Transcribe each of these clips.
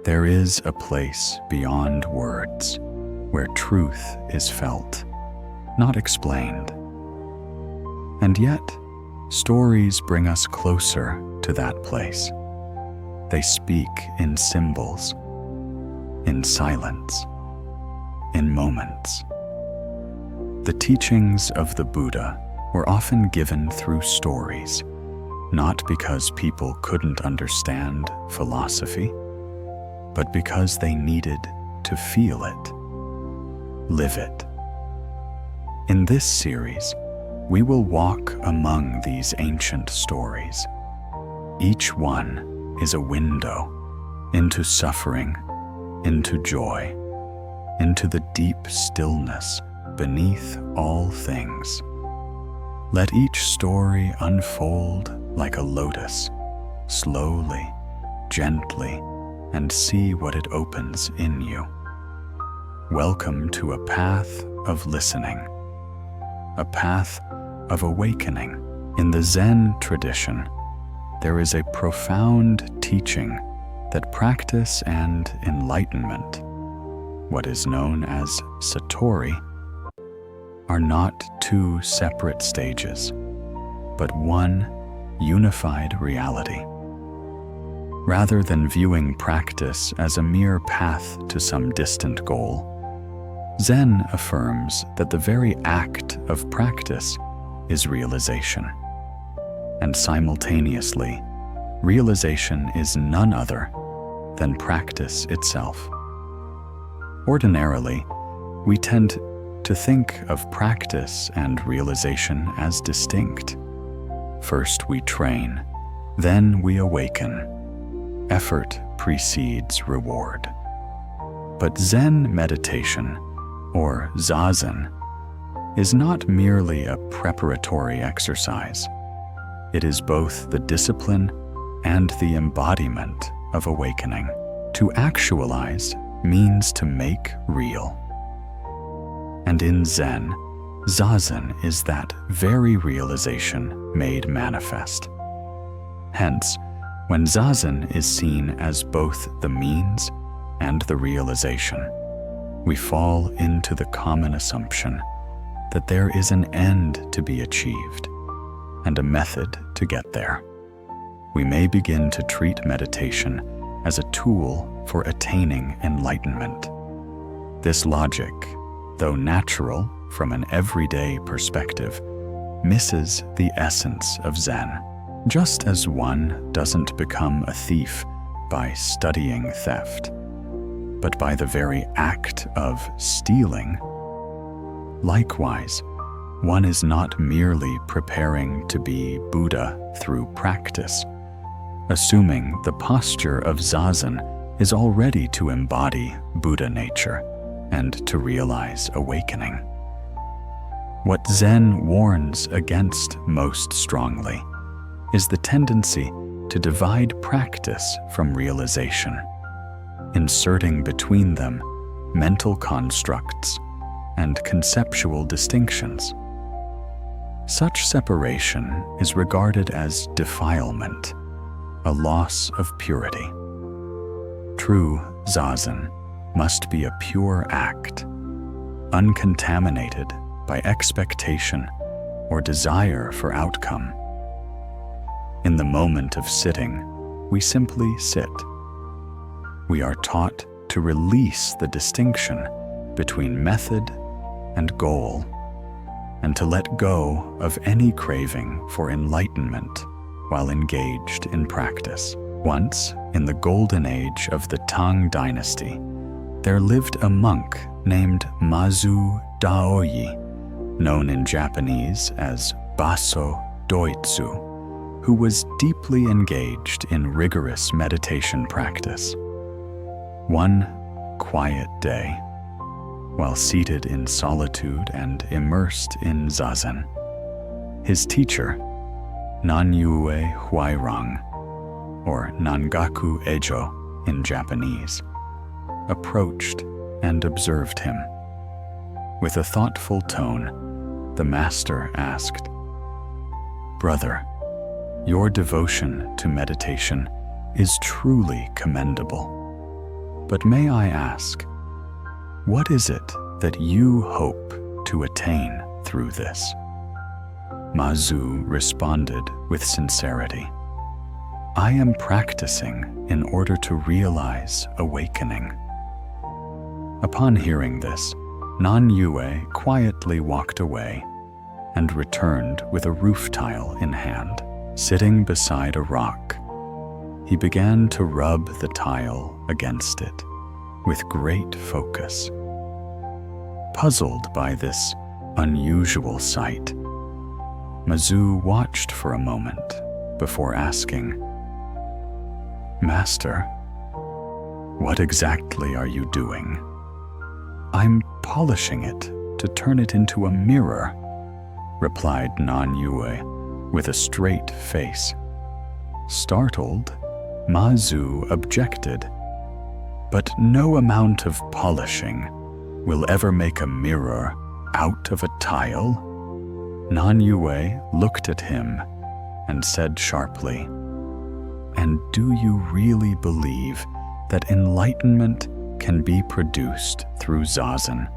There is a place beyond words where truth is felt, not explained. And yet, stories bring us closer to that place. They speak in symbols, in silence, in moments. The teachings of the Buddha were often given through stories, not because people couldn't understand philosophy, but because they needed to feel it, live it. In this series, we will walk among these ancient stories. Each one is a window into suffering, into joy, into the deep stillness beneath all things. Let each story unfold like a lotus, slowly, gently, and see what it opens in you. Welcome to a path of listening, a path of awakening. In the Zen tradition, there is a profound teaching that practice and enlightenment, what is known as satori, are not two separate stages, but one unified reality. Rather than viewing practice as a mere path to some distant goal, Zen affirms that the very act of practice is realization. And simultaneously, realization is none other than practice itself. Ordinarily, we tend to think of practice and realization as distinct. First we train, then we awaken. Effort precedes reward. But Zen meditation, or zazen, is not merely a preparatory exercise. It is both the discipline and the embodiment of awakening. To actualize means to make real. And in Zen, zazen is that very realization made manifest. Hence, when zazen is seen as both the means and the realization, we fall into the common assumption that there is an end to be achieved and a method to get there. We may begin to treat meditation as a tool for attaining enlightenment. This logic, though natural from an everyday perspective, misses the essence of Zen. Just as one doesn't become a thief by studying theft, but by the very act of stealing, likewise, one is not merely preparing to be Buddha through practice, assuming the posture of zazen is already to embody Buddha nature and to realize awakening. What Zen warns against most strongly is the tendency to divide practice from realization, inserting between them mental constructs and conceptual distinctions. Such separation is regarded as defilement, a loss of purity. True zazen must be a pure act, uncontaminated by expectation or desire for outcome. In the moment of sitting, we simply sit. We are taught to release the distinction between method and goal, and to let go of any craving for enlightenment while engaged in practice. Once, in the golden age of the Tang dynasty, there lived a monk named Mazu Daoyi, known in Japanese as Baso Doitsu, who was deeply engaged in rigorous meditation practice. One quiet day, while seated in solitude and immersed in zazen, his teacher, Nanyue Huairang, or Nangaku Ejo in Japanese, approached and observed him. With a thoughtful tone, the master asked, "Brother, your devotion to meditation is truly commendable. But may I ask, what is it that you hope to attain through this? Mazu responded with sincerity. I am practicing in order to realize awakening. Upon hearing this, Nan-Yue quietly walked away and returned with a roof tile in hand. Sitting beside a rock, he began to rub the tile against it with great focus. Puzzled by this unusual sight, Mazu watched for a moment before asking, Master, what exactly are you doing? I'm polishing it to turn it into a mirror, replied Nan-Yue with a straight face. Startled, Mazu objected, but no amount of polishing will ever make a mirror out of a tile. Nan-Yue looked at him and said sharply, And do you really believe that enlightenment can be produced through Zazen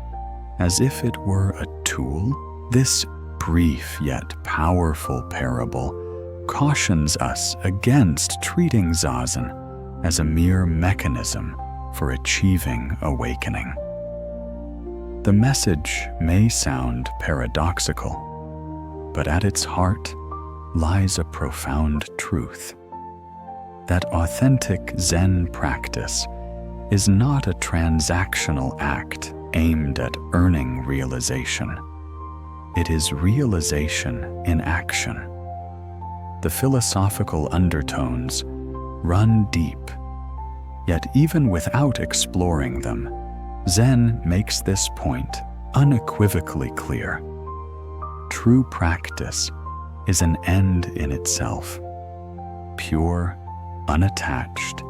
as if it were a tool? This brief yet powerful parable cautions us against treating Zazen as a mere mechanism for achieving awakening. The message may sound paradoxical, but at its heart lies a profound truth. That authentic Zen practice is not a transactional act aimed at earning realization. It is realization in action. The philosophical undertones run deep, yet even without exploring them, Zen makes this point unequivocally clear. True practice is an end in itself, pure, unattached,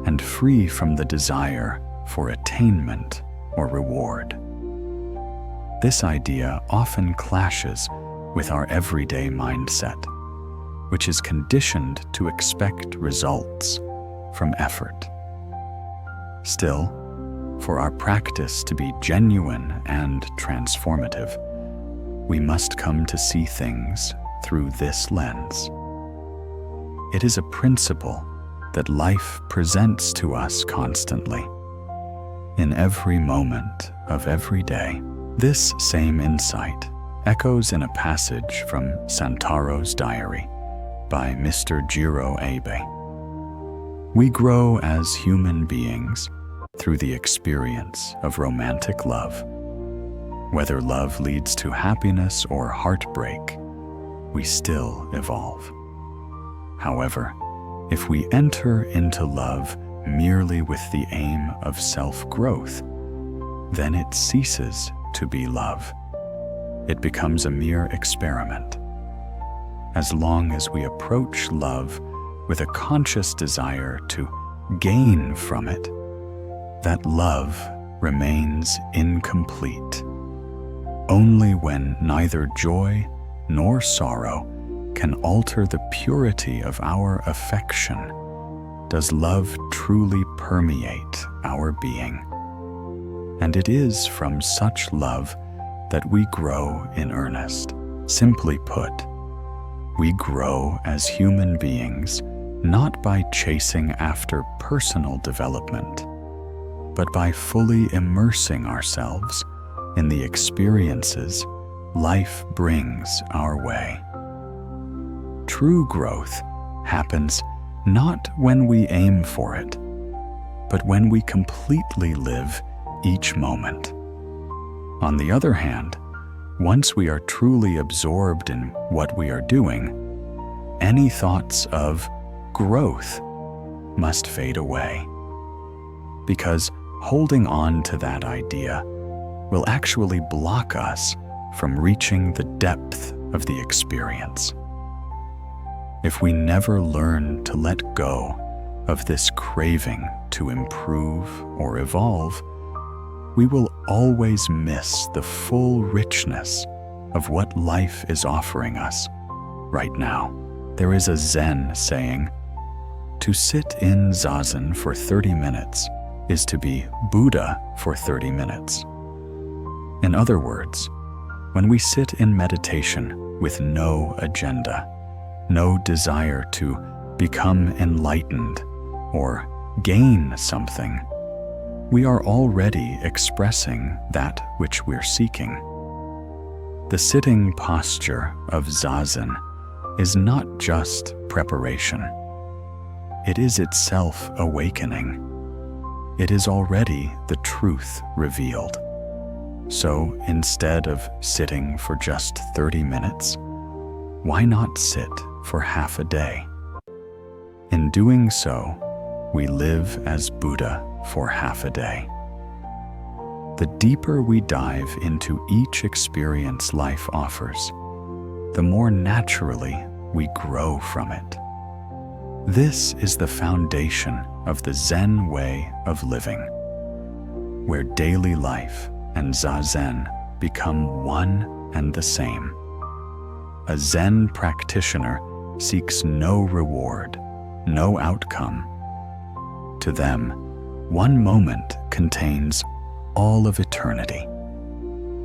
and free from the desire for attainment or reward. This idea often clashes with our everyday mindset, which is conditioned to expect results from effort. Still, for our practice to be genuine and transformative, we must come to see things through this lens. It is a principle that life presents to us constantly. In every moment of every day, this same insight echoes in a passage from Santaro's Diary by Mr. Jiro Abe. We grow as human beings through the experience of romantic love. Whether love leads to happiness or heartbreak, we still evolve. However, if we enter into love merely with the aim of self-growth, then it ceases to be love. It becomes a mere experiment. As long as we approach love with a conscious desire to gain from it, that love remains incomplete. Only when neither joy nor sorrow can alter the purity of our affection does love truly permeate our being. And it is from such love that we grow in earnest. Simply put, we grow as human beings not by chasing after personal development, but by fully immersing ourselves in the experiences life brings our way. True growth happens not when we aim for it, but when we completely live each moment. On the other hand, once we are truly absorbed in what we are doing, any thoughts of growth must fade away, because holding on to that idea will actually block us from reaching the depth of the experience. If we never learn to let go of this craving to improve or evolve, we will always miss the full richness of what life is offering us right now. There is a Zen saying, "To sit in Zazen for 30 minutes is to be Buddha for 30 minutes. In other words, when we sit in meditation with no agenda, no desire to become enlightened or gain something, we are already expressing that which we're seeking. The sitting posture of Zazen is not just preparation. It is itself awakening. It is already the truth revealed. So instead of sitting for just 30 minutes, why not sit for half a day? In doing so, we live as Buddha for half a day. The deeper we dive into each experience life offers, the more naturally we grow from it. This is the foundation of the Zen way of living, where daily life and Zazen become one and the same. A Zen practitioner seeks no reward, no outcome. To them, one moment contains all of eternity,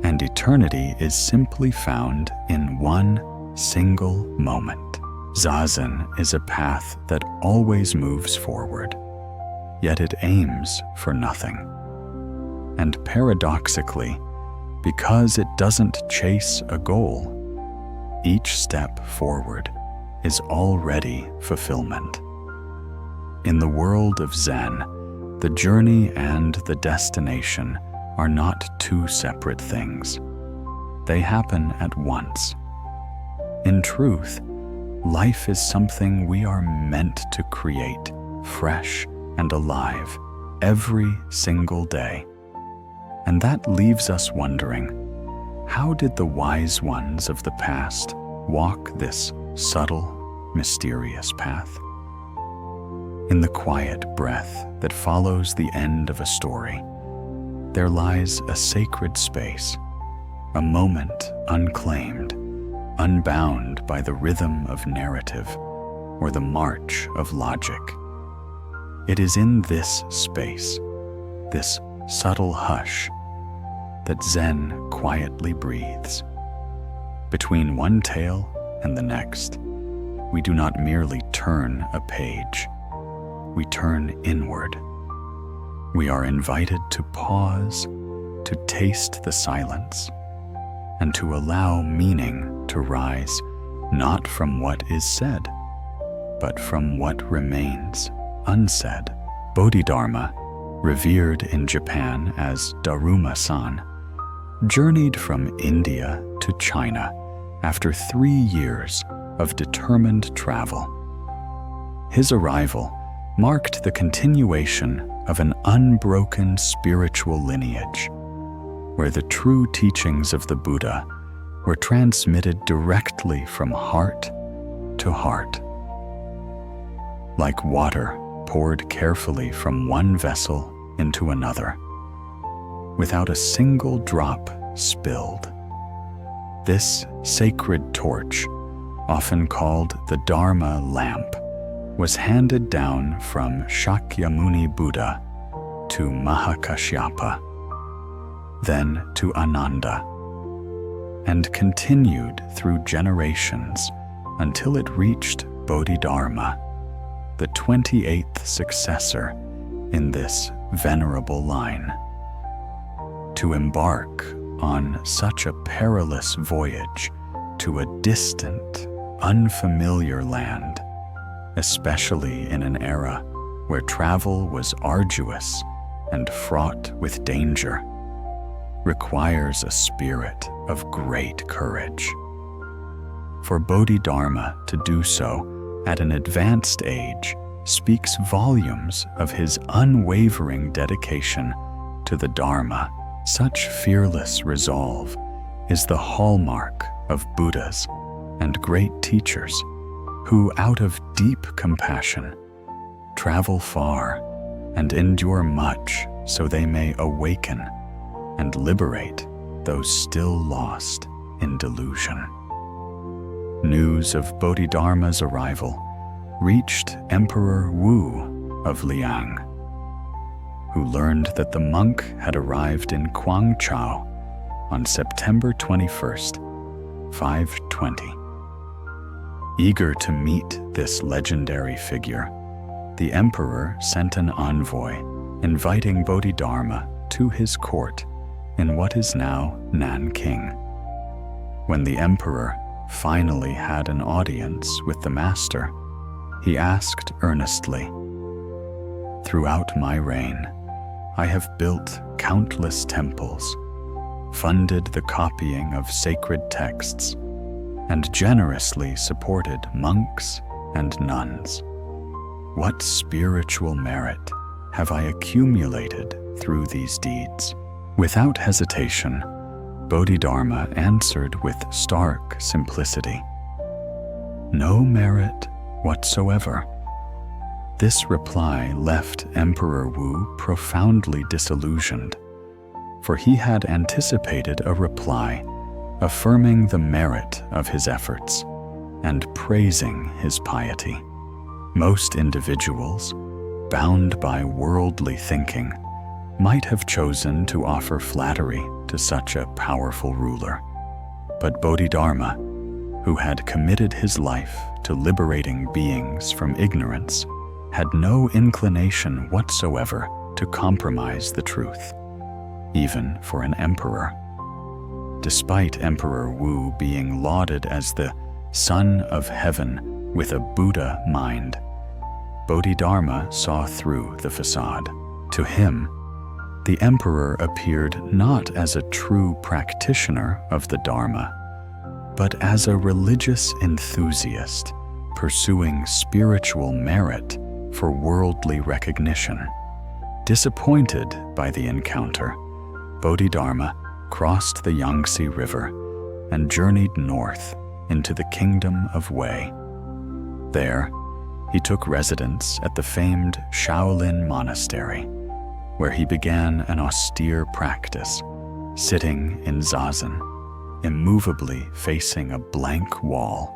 and eternity is simply found in one single moment. Zazen is a path that always moves forward, yet it aims for nothing. And paradoxically, because it doesn't chase a goal, each step forward is already fulfillment. In the world of Zen, the journey and the destination are not two separate things. They happen at once. In truth, life is something we are meant to create, fresh and alive, every single day. And that leaves us wondering, how did the wise ones of the past walk this subtle, mysterious path? In the quiet breath that follows the end of a story, there lies a sacred space, a moment unclaimed, unbound by the rhythm of narrative or the march of logic. It is in this space, this subtle hush, that Zen quietly breathes. Between one tale and the next, we do not merely turn a page, we turn inward. We are invited to pause, to taste the silence, and to allow meaning to rise not from what is said, but from what remains unsaid. Bodhidharma, revered in Japan as Daruma-san, journeyed from India to China after 3 years of determined travel. His arrival marked the continuation of an unbroken spiritual lineage, where the true teachings of the Buddha were transmitted directly from heart to heart. Like water poured carefully from one vessel into another, without a single drop spilled. This sacred torch, often called the Dharma lamp, was handed down from Shakyamuni Buddha to Mahakashyapa, then to Ananda, and continued through generations until it reached Bodhidharma, the 28th successor in this venerable line. To embark on such a perilous voyage to a distant, unfamiliar land, especially in an era where travel was arduous and fraught with danger, requires a spirit of great courage. For Bodhidharma to do so at an advanced age speaks volumes of his unwavering dedication to the Dharma. Such fearless resolve is the hallmark of Buddhas and great teachers who, out of deep compassion, travel far and endure much so they may awaken and liberate those still lost in delusion. News of Bodhidharma's arrival reached Emperor Wu of Liang. who learned that the monk had arrived in Guangzhou on September 21st, 520. Eager to meet this legendary figure, the emperor sent an envoy inviting Bodhidharma to his court in what is now Nanking. When the emperor finally had an audience with the master, he asked earnestly, "Throughout my reign, I have built countless temples, funded the copying of sacred texts, and generously supported monks and nuns. What spiritual merit have I accumulated through these deeds?" Without hesitation, Bodhidharma answered with stark simplicity, "No merit whatsoever." This reply left Emperor Wu profoundly disillusioned, for he had anticipated a reply affirming the merit of his efforts and praising his piety. Most individuals, bound by worldly thinking, might have chosen to offer flattery to such a powerful ruler. But Bodhidharma, who had committed his life to liberating beings from ignorance, had no inclination whatsoever to compromise the truth, even for an emperor. Despite Emperor Wu being lauded as the son of heaven with a Buddha mind, Bodhidharma saw through the facade. To him, the emperor appeared not as a true practitioner of the Dharma, but as a religious enthusiast pursuing spiritual merit for worldly recognition. Disappointed by the encounter, Bodhidharma crossed the Yangtze River and journeyed north into the kingdom of Wei. There, he took residence at the famed Shaolin Monastery, where he began an austere practice, sitting in zazen, immovably facing a blank wall,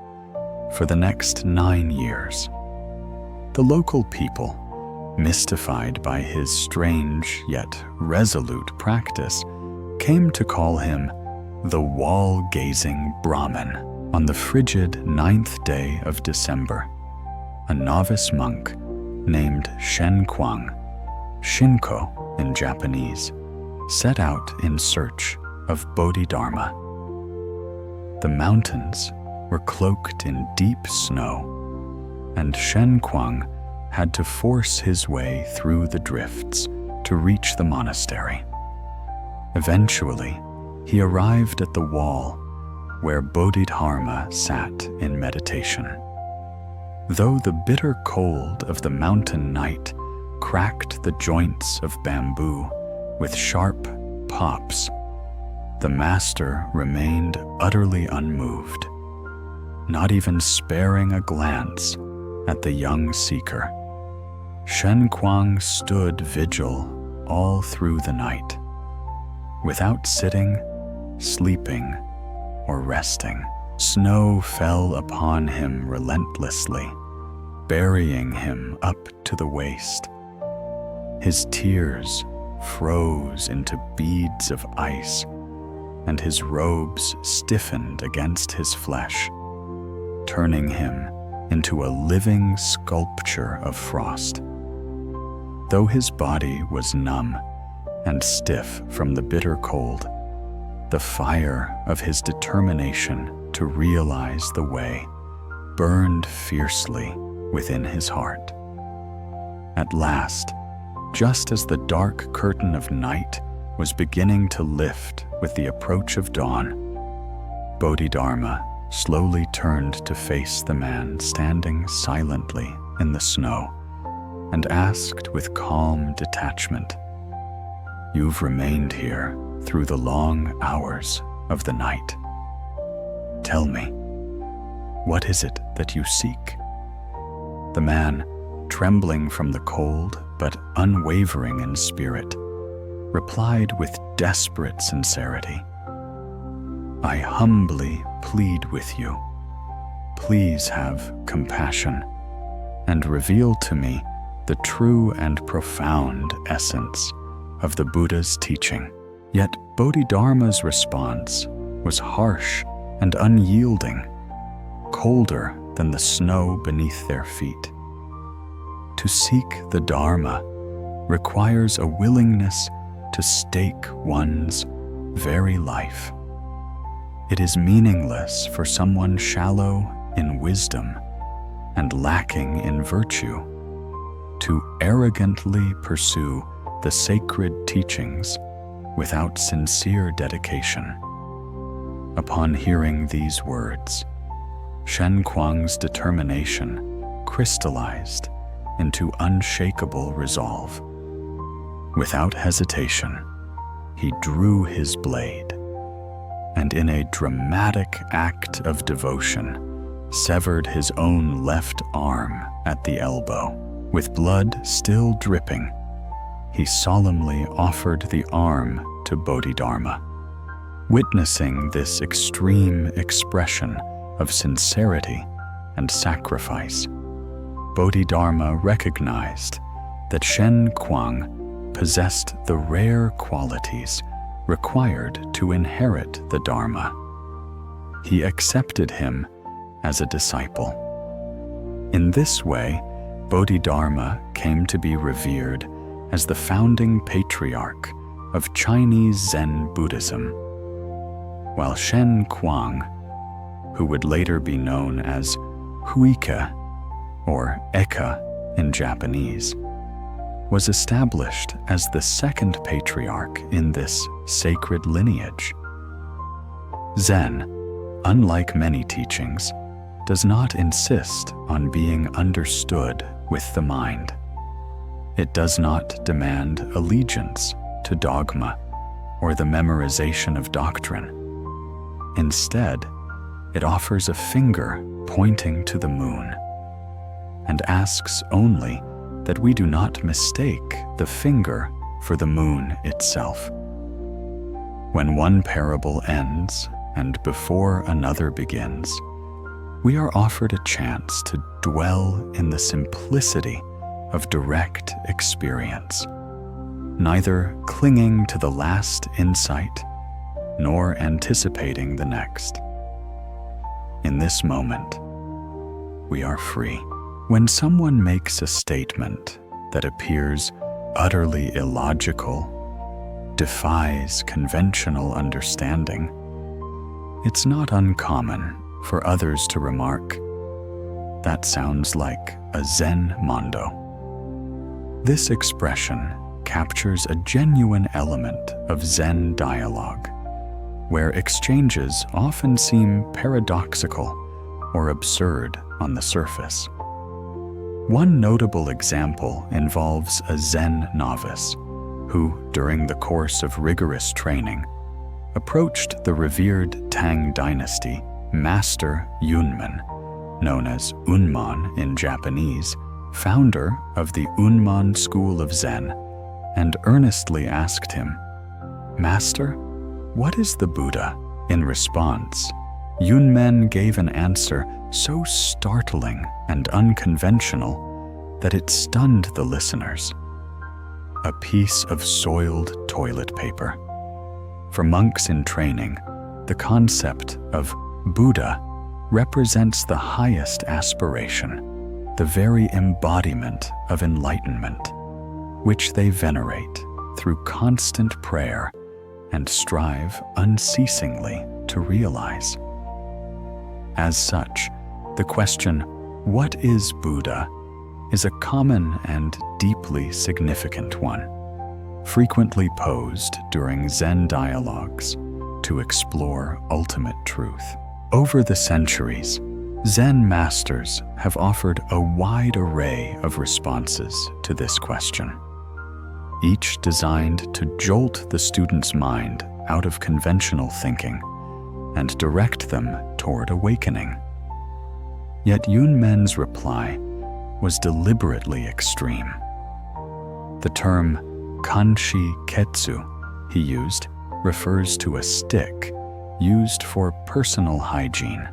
for the next 9 years. The local people, mystified by his strange yet resolute practice, came to call him the wall-gazing Brahmin. On the frigid 9th day of December, a novice monk named Shen Kuang, Shinko in Japanese, set out in search of Bodhidharma. The mountains were cloaked in deep snow, and Shen Kuang had to force his way through the drifts to reach the monastery. Eventually, he arrived at the wall where Bodhidharma sat in meditation. Though the bitter cold of the mountain night cracked the joints of bamboo with sharp pops, the master remained utterly unmoved, not even sparing a glance at the young seeker. Shen Kuang stood vigil all through the night, without sitting, sleeping, or resting. Snow fell upon him relentlessly, burying him up to the waist. His tears froze into beads of ice, and his robes stiffened against his flesh, turning him into a living sculpture of frost. Though his body was numb and stiff from the bitter cold, the fire of his determination to realize the way burned fiercely within his heart. At last, just as the dark curtain of night was beginning to lift with the approach of dawn, Bodhidharma slowly turned to face the man standing silently in the snow and asked with calm detachment, "You've remained here through the long hours of the night. Tell me, what is it that you seek?" The man, trembling from the cold but unwavering in spirit, replied with desperate sincerity, "I humbly plead with you. Please have compassion and reveal to me the true and profound essence of the Buddha's teaching. Yet Bodhidharma's response was harsh and unyielding, colder than the snow beneath their feet. To seek the Dharma requires a willingness to stake one's very life. It is meaningless for someone shallow in wisdom and lacking in virtue to arrogantly pursue the sacred teachings without sincere dedication. Upon hearing these words, Shen Kuang's determination crystallized into unshakable resolve. Without hesitation, he drew his blade, and in a dramatic act of devotion, severed his own left arm at the elbow. With blood still dripping, he solemnly offered the arm to Bodhidharma. Witnessing this extreme expression of sincerity and sacrifice, Bodhidharma recognized that Shen Kuang possessed the rare qualities required to inherit the Dharma. He accepted him as a disciple. In this way, Bodhidharma came to be revered as the founding patriarch of Chinese Zen Buddhism, while Shen Kuang, who would later be known as Huike or Eka in Japanese, was established as the second patriarch in this sacred lineage. Zen, unlike many teachings, does not insist on being understood with the mind. It does not demand allegiance to dogma or the memorization of doctrine. Instead, it offers a finger pointing to the moon and asks only that we do not mistake the finger for the moon itself. When one parable ends and before another begins, we are offered a chance to dwell in the simplicity of direct experience, neither clinging to the last insight nor anticipating the next. In this moment, we are free. When someone makes a statement that appears utterly illogical, defies conventional understanding, it's not uncommon for others to remark, "That sounds like a Zen mondo." This expression captures a genuine element of Zen dialogue, where exchanges often seem paradoxical or absurd on the surface. One notable example involves a Zen novice who, during the course of rigorous training, approached the revered Tang Dynasty Master Yunmen, known as Unman in Japanese, founder of the Unman school of Zen, and earnestly asked him, "Master, what is the Buddha?" In response, Yunmen gave an answer so startling and unconventional that it stunned the listeners. A piece of soiled toilet paper. For monks in training, the concept of Buddha represents the highest aspiration, the very embodiment of enlightenment, which they venerate through constant prayer and strive unceasingly to realize. As such, the question, "What is Buddha?" is a common and deeply significant one, frequently posed during Zen dialogues to explore ultimate truth. Over the centuries, Zen masters have offered a wide array of responses to this question, each designed to jolt the student's mind out of conventional thinking and direct them toward awakening. Yet Yunmen's reply was deliberately extreme. The term kanshi ketsu he used refers to a stick used for personal hygiene,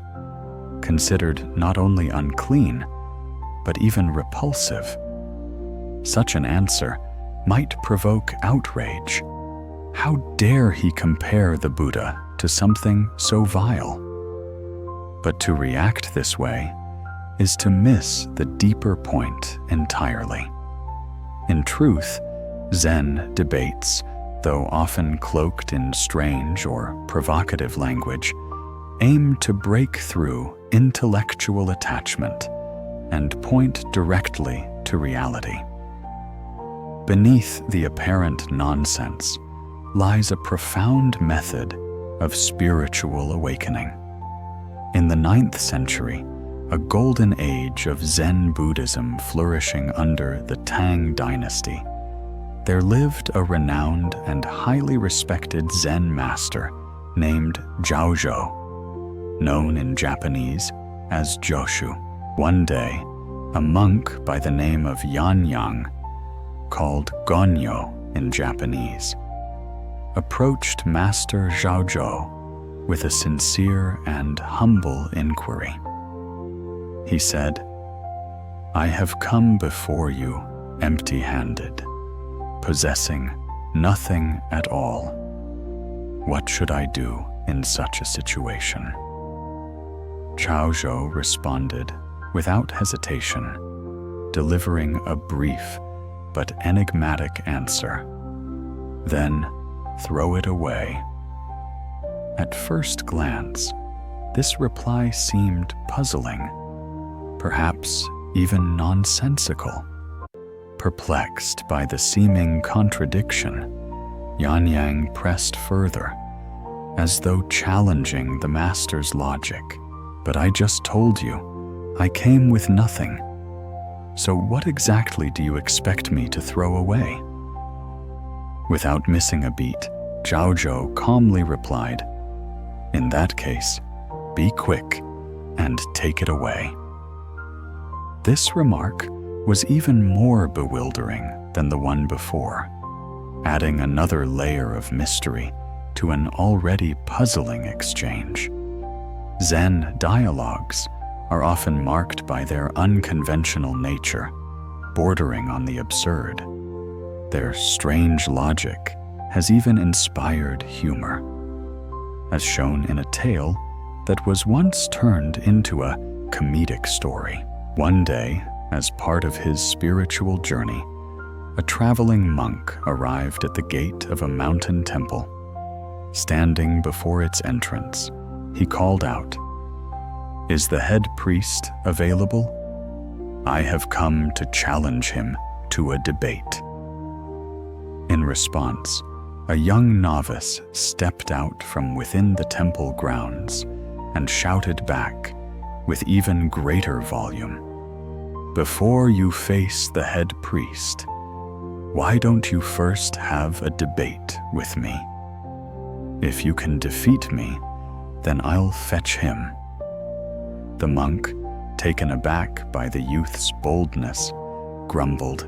considered not only unclean, but even repulsive. Such an answer might provoke outrage. How dare he compare the Buddha to something so vile? But to react this way is to miss the deeper point entirely. In truth, Zen debates, though often cloaked in strange or provocative language, aim to break through intellectual attachment and point directly to reality. Beneath the apparent nonsense lies a profound method of spiritual awakening. In the 9th century, a golden age of Zen Buddhism flourishing under the Tang dynasty, there lived a renowned and highly respected Zen master named Zhaozhou, known in Japanese as Joshu. One day, a monk by the name of Yanyang, called Gonyo in Japanese, approached Master Zhaozhou with a sincere and humble inquiry. He said, "I have come before you empty-handed, possessing nothing at all. What should I do in such a situation?" Zhaozhou responded without hesitation, delivering a brief but enigmatic answer. "Then throw it away." At first glance, this reply seemed puzzling, perhaps even nonsensical. Perplexed by the seeming contradiction, Yanyang pressed further, as though challenging the master's logic. "But I just told you, I came with nothing. So what exactly do you expect me to throw away?" Without missing a beat, Zhaozhou calmly replied, "In that case, be quick and take it away." This remark was even more bewildering than the one before, adding another layer of mystery to an already puzzling exchange. Zen dialogues are often marked by their unconventional nature, bordering on the absurd. Their strange logic has even inspired humor, as shown in a tale that was once turned into a comedic story. One day, as part of his spiritual journey, a traveling monk arrived at the gate of a mountain temple. Standing before its entrance, he called out, "Is the head priest available? I have come to challenge him to a debate." In response, a young novice stepped out from within the temple grounds and shouted back with even greater volume, "Before you face the head priest, why don't you first have a debate with me? If you can defeat me, then I'll fetch him." The monk, taken aback by the youth's boldness, grumbled,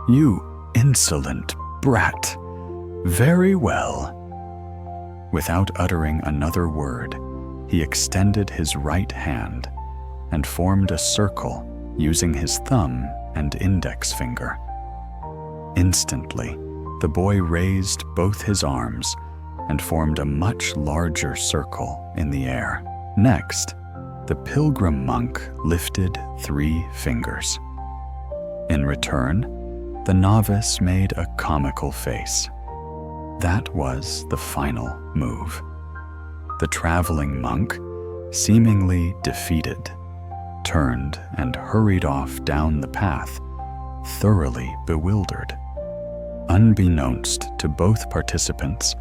"You insolent brat! Very well." Without uttering another word, he extended his right hand and formed a circle using his thumb and index finger. Instantly, the boy raised both his arms and formed a much larger circle in the air. Next, the pilgrim monk lifted 3 fingers. In return, the novice made a comical face. That was the final move. The traveling monk, seemingly defeated, turned and hurried off down the path, thoroughly bewildered. Unbeknownst to both participants,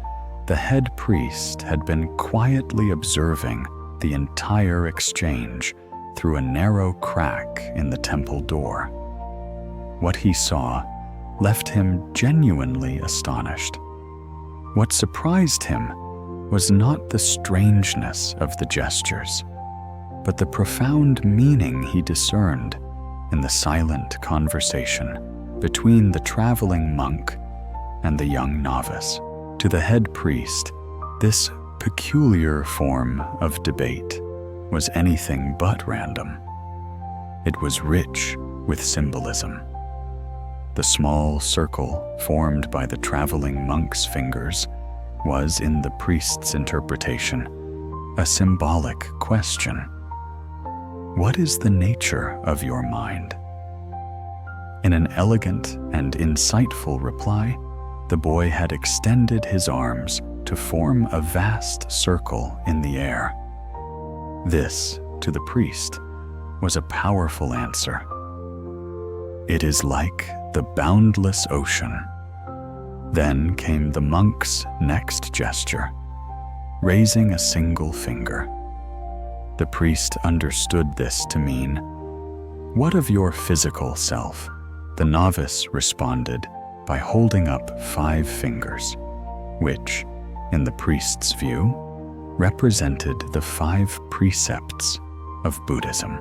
the head priest had been quietly observing the entire exchange through a narrow crack in the temple door. What he saw left him genuinely astonished. What surprised him was not the strangeness of the gestures, but the profound meaning he discerned in the silent conversation between the traveling monk and the young novice. To the head priest, this peculiar form of debate was anything but random. It was rich with symbolism. The small circle formed by the traveling monk's fingers was, in the priest's interpretation, a symbolic question. What is the nature of your mind? In an elegant and insightful reply, the boy had extended his arms to form a vast circle in the air. This, to the priest, was a powerful answer. It is like the boundless ocean. Then came the monk's next gesture, raising a single finger. The priest understood this to mean, "What of your physical self?" The novice responded by holding up 5 fingers, which, in the priest's view, represented the 5 precepts of Buddhism.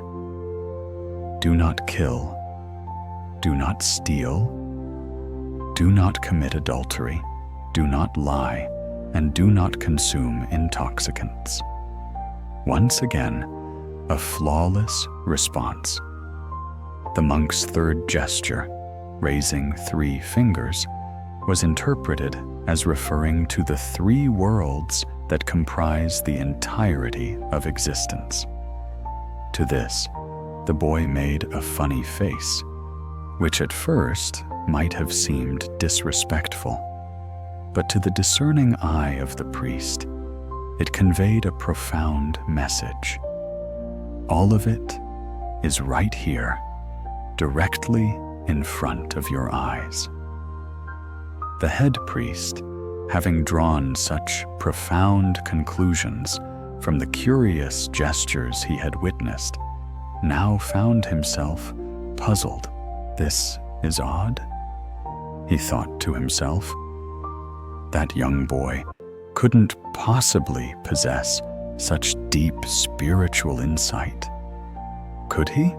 Do not kill. Do not steal. Do not commit adultery. Do not lie. And do not consume intoxicants. Once again, a flawless response. The monk's third gesture, raising 3 fingers, was interpreted as referring to the 3 worlds that comprise the entirety of existence. To this, the boy made a funny face, which at first might have seemed disrespectful, but to the discerning eye of the priest, it conveyed a profound message. All of it is right here, directly in front of your eyes. The head priest, having drawn such profound conclusions from the curious gestures he had witnessed, now found himself puzzled. This is odd, he thought to himself. That young boy couldn't possibly possess such deep spiritual insight, could he?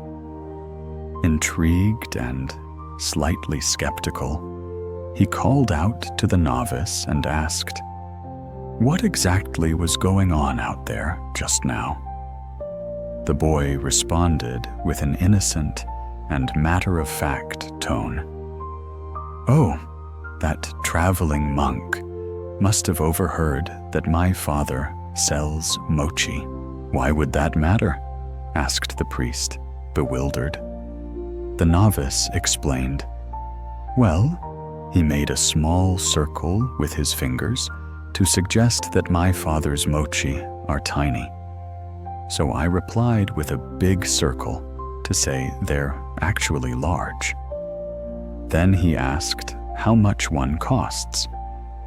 Intrigued and slightly skeptical, he called out to the novice and asked, "What exactly was going on out there just now?" The boy responded with an innocent and matter-of-fact tone. "Oh, that traveling monk must have overheard that my father sells mochi." "Why would that matter?" asked the priest, bewildered. The novice explained, "Well, he made a small circle with his fingers to suggest that my father's mochi are tiny. So I replied with a big circle to say they're actually large. Then he asked how much one costs,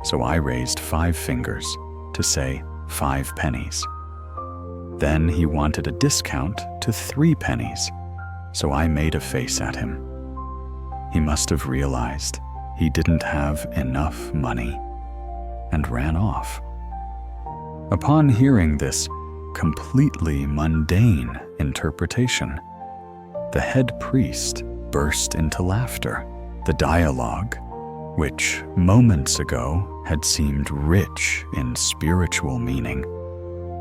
so I raised 5 fingers to say 5 pennies. Then he wanted a discount to 3 pennies, so I made a face at him. He must have realized he didn't have enough money and ran off." Upon hearing this completely mundane interpretation, the head priest burst into laughter. The dialogue, which moments ago had seemed rich in spiritual meaning,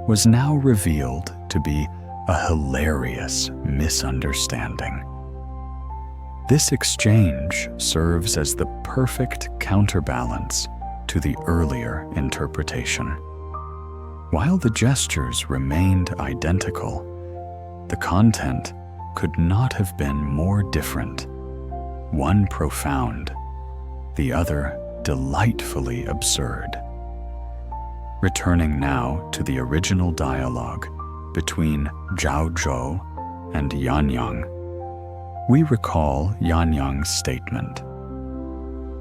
was now revealed to be a hilarious misunderstanding. This exchange serves as the perfect counterbalance to the earlier interpretation. While the gestures remained identical, the content could not have been more different. One profound, the other delightfully absurd. Returning now to the original dialogue between Zhao Zhou and Yanyang, we recall Yanyang's statement,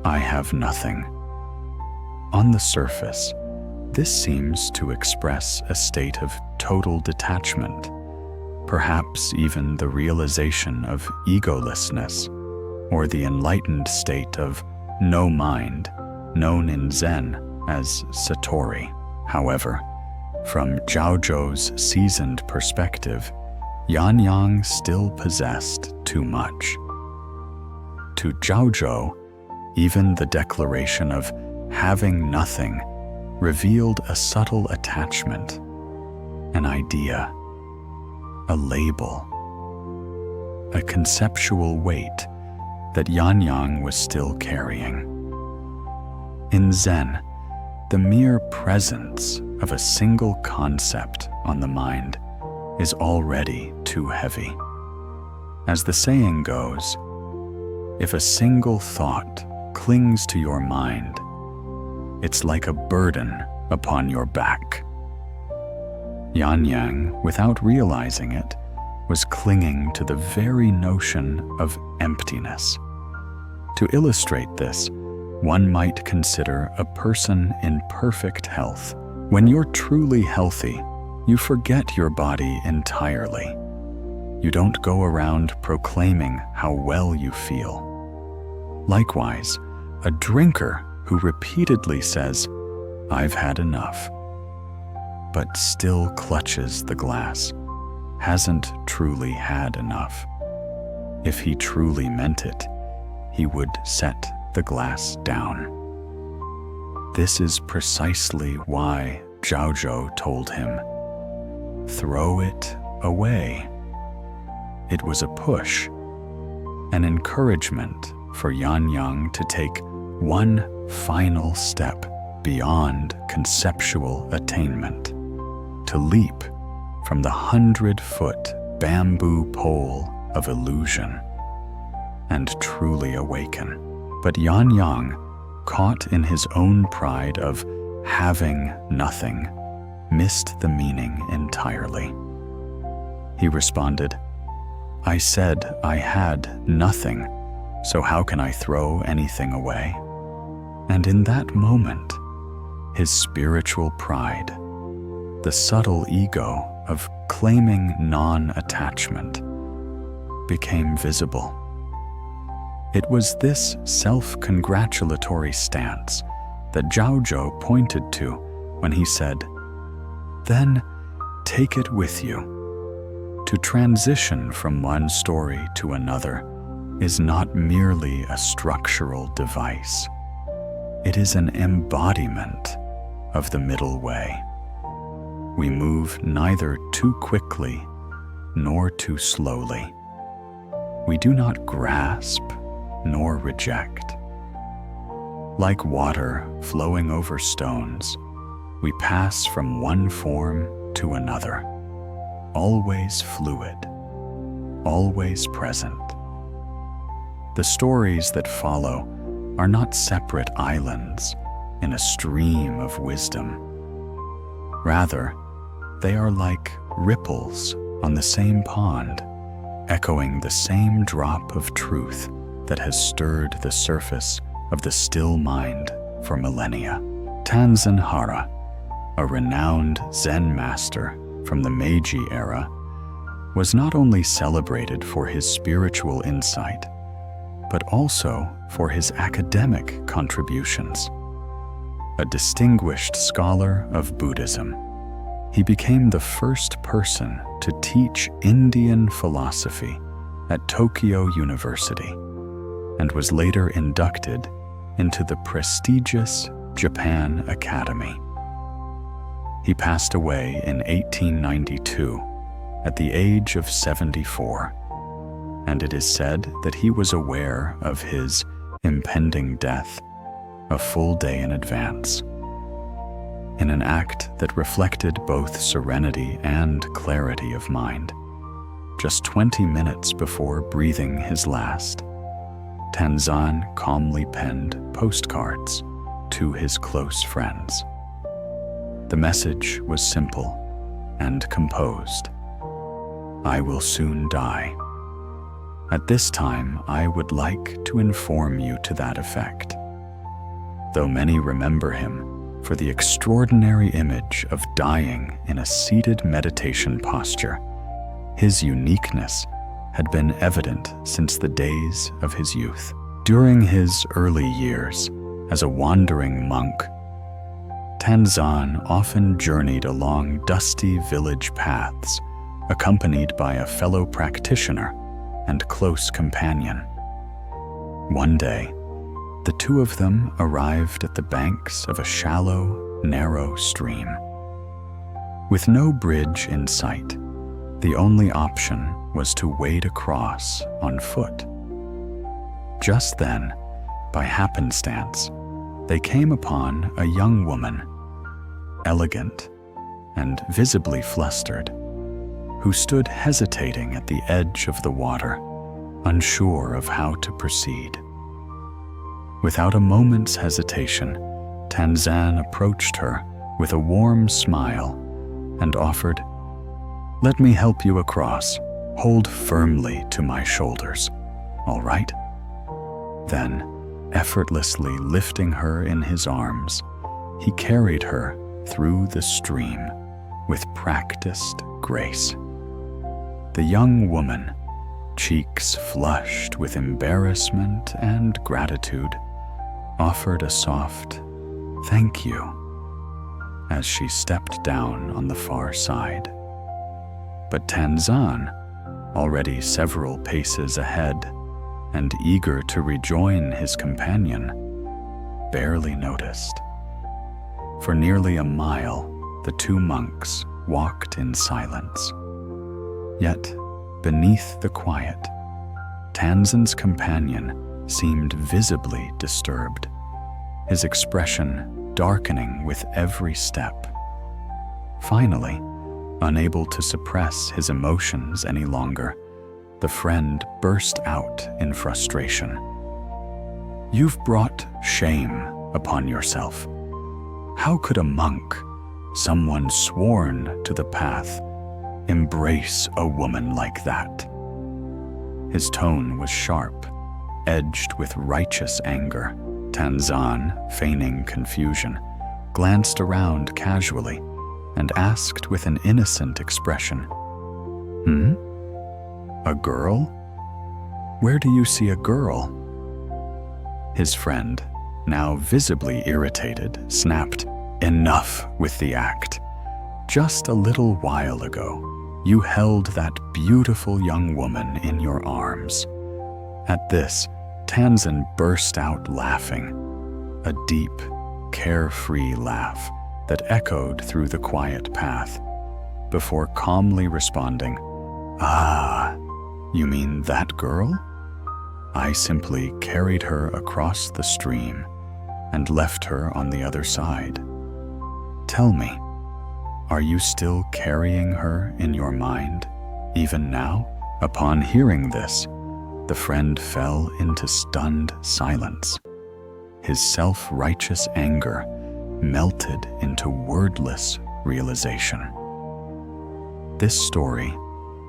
"I have nothing." On the surface, this seems to express a state of total detachment, perhaps even the realization of egolessness, or the enlightened state of no mind, known in Zen as Satori. However, from Zhao Zhou's seasoned perspective, Yanyang still possessed too much. To Zhao Zhou, even the declaration of having nothing revealed a subtle attachment, an idea, a label, a conceptual weight that Yang was still carrying. In Zen, the mere presence of a single concept on the mind is already too heavy. As the saying goes, if a single thought clings to your mind, it's like a burden upon your back. Yang, without realizing it, was clinging to the very notion of emptiness. To illustrate this, one might consider a person in perfect health. When you're truly healthy, you forget your body entirely. You don't go around proclaiming how well you feel. Likewise, a drinker who repeatedly says, "I've had enough," but still clutches the glass, hasn't truly had enough. If he truly meant it, he would set the glass down. This is precisely why Zhaozhou told him, "Throw it away." It was a push, an encouragement for Yang to take one final step beyond conceptual attainment, to leap from the 100-foot bamboo pole of illusion and truly awaken. But Yang, caught in his own pride of having nothing, missed the meaning entirely. He responded, "I said I had nothing, so how can I throw anything away?" And in that moment, his spiritual pride, the subtle ego of claiming non-attachment, became visible. It was this self-congratulatory stance that Zhaozhou pointed to when he said, "Then take it with you." To transition from one story to another is not merely a structural device. It is an embodiment of the middle way. We move neither too quickly nor too slowly. We do not grasp nor reject. Like water flowing over stones, we pass from one form to another, always fluid, always present. The stories that follow are not separate islands in a stream of wisdom. Rather, they are like ripples on the same pond, echoing the same drop of truth that has stirred the surface of the still mind for millennia. Tanzen Hara, a renowned Zen master from the Meiji era, was not only celebrated for his spiritual insight, but also for his academic contributions. A distinguished scholar of Buddhism, he became the first person to teach Indian philosophy at Tokyo University and was later inducted into the prestigious Japan Academy. He passed away in 1892 at the age of 74, and it is said that he was aware of his impending death a full day in advance. In an act that reflected both serenity and clarity of mind, just 20 minutes before breathing his last, Tanzan calmly penned postcards to his close friends. The message was simple and composed. "I will soon die. At this time, I would like to inform you to that effect." Though many remember him for the extraordinary image of dying in a seated meditation posture, his uniqueness had been evident since the days of his youth. During his early years as a wandering monk, Tanzan often journeyed along dusty village paths, accompanied by a fellow practitioner and close companion. One day, the two of them arrived at the banks of a shallow, narrow stream. With no bridge in sight, the only option was to wade across on foot. Just then, by happenstance, they came upon a young woman, elegant and visibly flustered, who stood hesitating at the edge of the water, unsure of how to proceed. Without a moment's hesitation, Tanzan approached her with a warm smile and offered, "Let me help you across. Hold firmly to my shoulders, all right?" Then, effortlessly lifting her in his arms, he carried her through the stream with practiced grace. The young woman, cheeks flushed with embarrassment and gratitude, offered a soft "thank you" as she stepped down on the far side. But Tanzan, already several paces ahead and eager to rejoin his companion, barely noticed. For nearly a mile, the two monks walked in silence. Yet, beneath the quiet, Tanzan's companion seemed visibly disturbed, his expression darkening with every step. Finally, unable to suppress his emotions any longer, the friend burst out in frustration. "You've brought shame upon yourself. How could a monk, someone sworn to the path, embrace a woman like that?" His tone was sharp, edged with righteous anger. Tanzan, feigning confusion, glanced around casually and asked with an innocent expression, "A girl? Where do you see a girl?" His friend, now visibly irritated, snapped, "Enough with the act. Just a little while ago, you held that beautiful young woman in your arms." At this, Tanzan burst out laughing, a deep, carefree laugh that echoed through the quiet path, before calmly responding, "Ah, you mean that girl? I simply carried her across the stream and left her on the other side. Tell me, are you still carrying her in your mind, even now?" Upon hearing this, the friend fell into stunned silence. His self-righteous anger melted into wordless realization. This story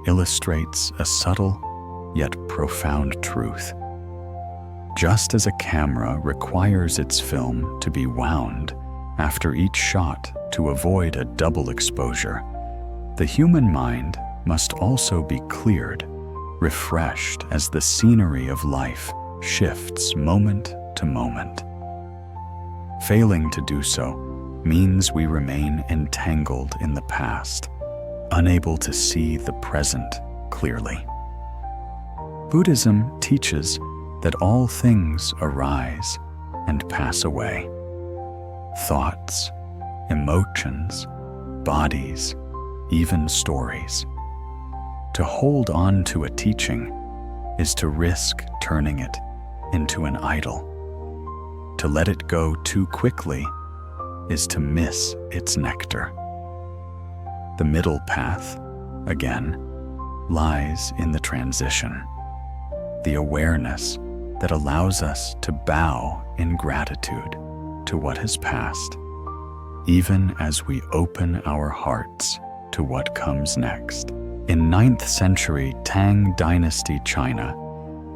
illustrates a subtle yet profound truth. Just as a camera requires its film to be wound after each shot to avoid a double exposure, the human mind must also be cleared, refreshed as the scenery of life shifts moment to moment. Failing to do so means we remain entangled in the past, unable to see the present clearly. Buddhism teaches that all things arise and pass away. Thoughts, emotions, bodies, even stories. To hold on to a teaching is to risk turning it into an idol. To let it go too quickly is to miss its nectar. The middle path, again, lies in the transition, the awareness that allows us to bow in gratitude to what has passed, even as we open our hearts to what comes next. In 9th century Tang Dynasty China,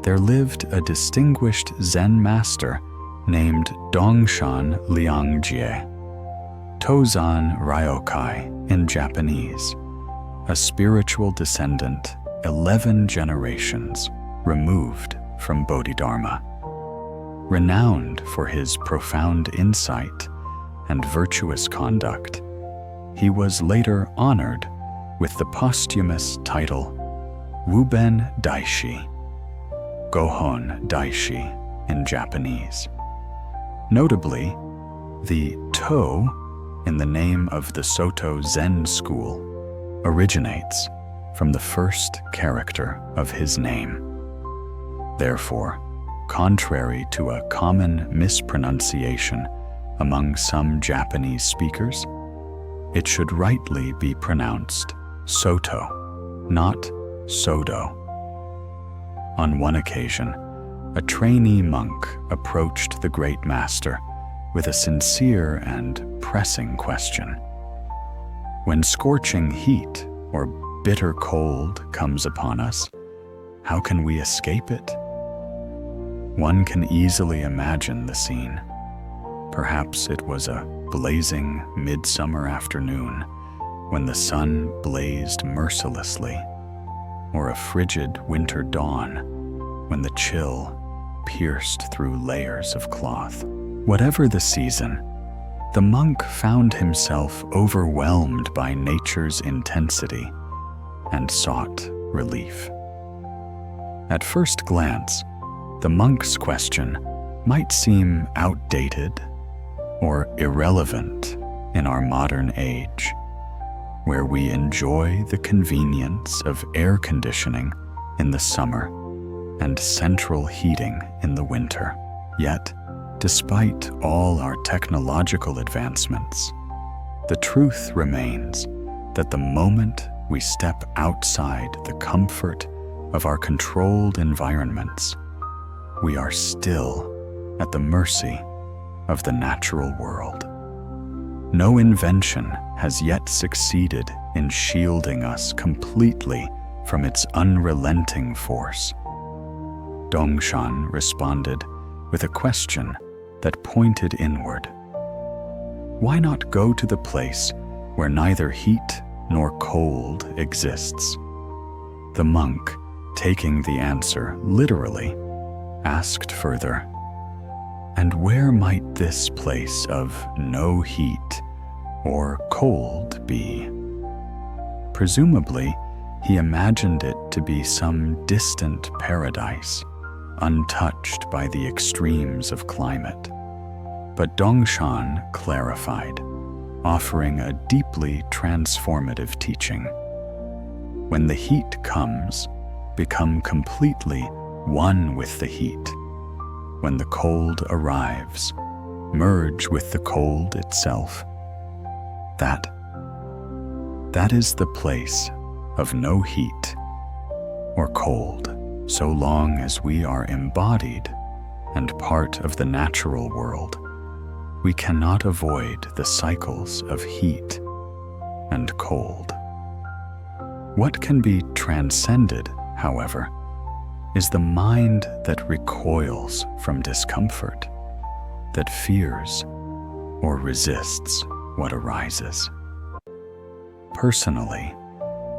there lived a distinguished Zen master named Dongshan Liangjie, Tozan Ryokai in Japanese, a spiritual descendant 11 generations removed from Bodhidharma. Renowned for his profound insight and virtuous conduct, he was later honored with the posthumous title Wuben Daishi, Gohon Daishi in Japanese. Notably, the To in the name of the Soto Zen school originates from the first character of his name. Therefore, contrary to a common mispronunciation among some Japanese speakers, it should rightly be pronounced Soto, not Sodo. On one occasion, a trainee monk approached the great master with a sincere and pressing question. When scorching heat or bitter cold comes upon us, how can we escape it? One can easily imagine the scene. Perhaps it was a blazing midsummer afternoon when the sun blazed mercilessly, or a frigid winter dawn when the chill pierced through layers of cloth. Whatever the season, the monk found himself overwhelmed by nature's intensity and sought relief. At first glance, the monk's question might seem outdated or irrelevant in our modern age, where we enjoy the convenience of air conditioning in the summer and central heating in the winter. Yet, despite all our technological advancements, the truth remains that the moment we step outside the comfort of our controlled environments, we are still at the mercy of the natural world. No invention has yet succeeded in shielding us completely from its unrelenting force. Dongshan responded with a question that pointed inward. Why not go to the place where neither heat nor cold exists? The monk, taking the answer literally, asked further, and where might this place of no heat or cold be? Presumably, he imagined it to be some distant paradise, untouched by the extremes of climate. But Dongshan clarified, offering a deeply transformative teaching. When the heat comes, become completely one with the heat. When the cold arrives, merge with the cold itself. That is the place of no heat or cold, so long as we are embodied and part of the natural world. We cannot avoid the cycles of heat and cold. What can be transcended, however, is the mind that recoils from discomfort, that fears or resists what arises. Personally,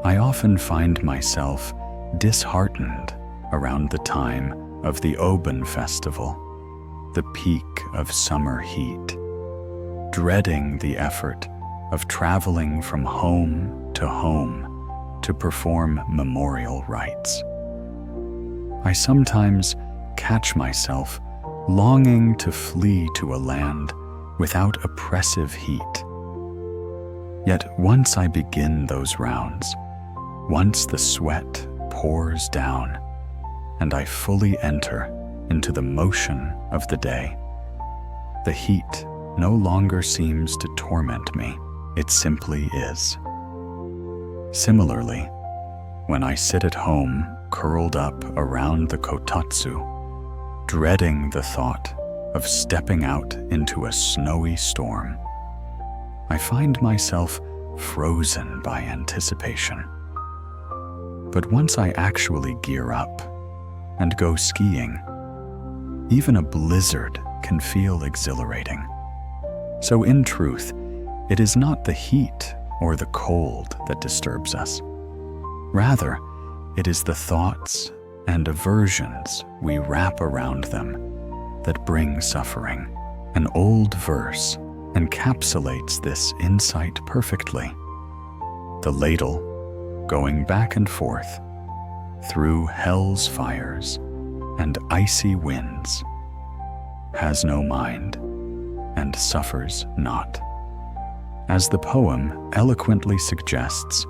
I often find myself disheartened around the time of the Oben festival, the peak of summer heat, dreading the effort of traveling from home to perform memorial rites. I sometimes catch myself longing to flee to a land without oppressive heat. Yet once I begin those rounds, once the sweat pours down, and I fully enter into the motion of the day, the heat no longer seems to torment me. It simply is. Similarly, when I sit at home curled up around the kotatsu, dreading the thought of stepping out into a snowy storm, I find myself frozen by anticipation. But once I actually gear up and go skiing, even a blizzard can feel exhilarating. So in truth, it is not the heat or the cold that disturbs us. Rather, it is the thoughts and aversions we wrap around them that bring suffering. An old verse encapsulates this insight perfectly. The ladle, going back and forth through hell's fires and icy winds, has no mind and suffers not. As the poem eloquently suggests,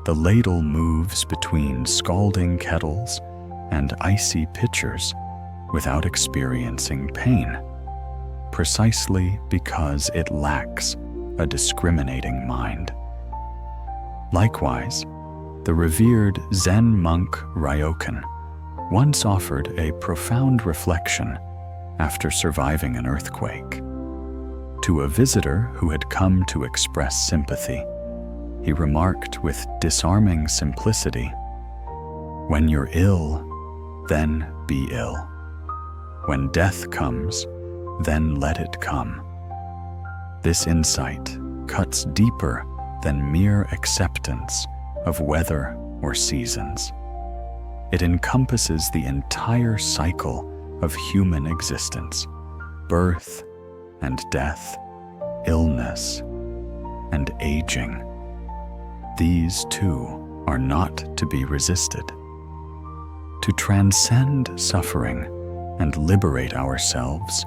the ladle moves between scalding kettles and icy pitchers without experiencing pain, precisely because it lacks a discriminating mind. Likewise, the revered Zen monk Ryokan once offered a profound reflection after surviving an earthquake. To a visitor who had come to express sympathy, he remarked with disarming simplicity, "When you're ill, then be ill. When death comes, then let it come." This insight cuts deeper than mere acceptance of weather or seasons. It encompasses the entire cycle of human existence: birth and death, illness and aging. These too are not to be resisted. To transcend suffering and liberate ourselves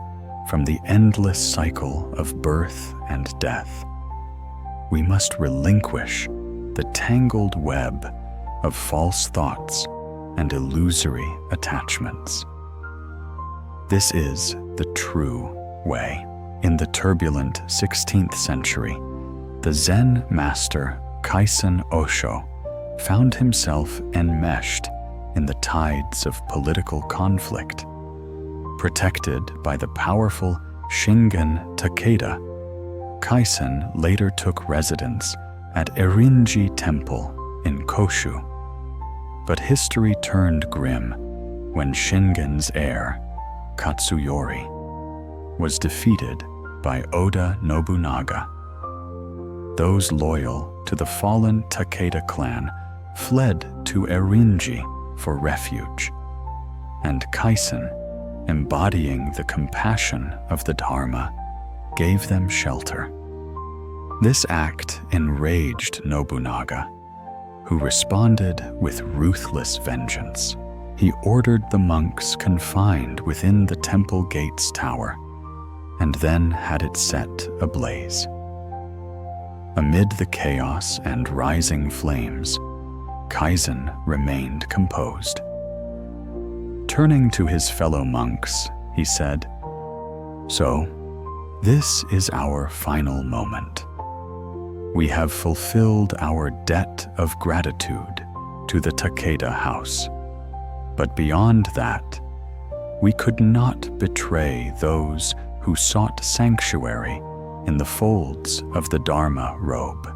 from the endless cycle of birth and death, we must relinquish the tangled web of false thoughts and illusory attachments. This is the true way. In the turbulent 16th century, the Zen master Kaisen Osho found himself enmeshed in the tides of political conflict. Protected by the powerful Shingen Takeda, Kaisen later took residence at Erinji Temple in Koshu. But history turned grim when Shingen's heir, Katsuyori, was defeated by Oda Nobunaga. Those loyal to the fallen Takeda clan fled to Erinji for refuge, and Kaisen, embodying the compassion of the Dharma, gave them shelter. This act enraged Nobunaga, who responded with ruthless vengeance. He ordered the monks confined within the temple gate's tower, and then had it set ablaze. Amid the chaos and rising flames, Kaisen remained composed. Turning to his fellow monks, he said, "So, this is our final moment. We have fulfilled our debt of gratitude to the Takeda house. But beyond that, we could not betray those who sought sanctuary in the folds of the Dharma robe.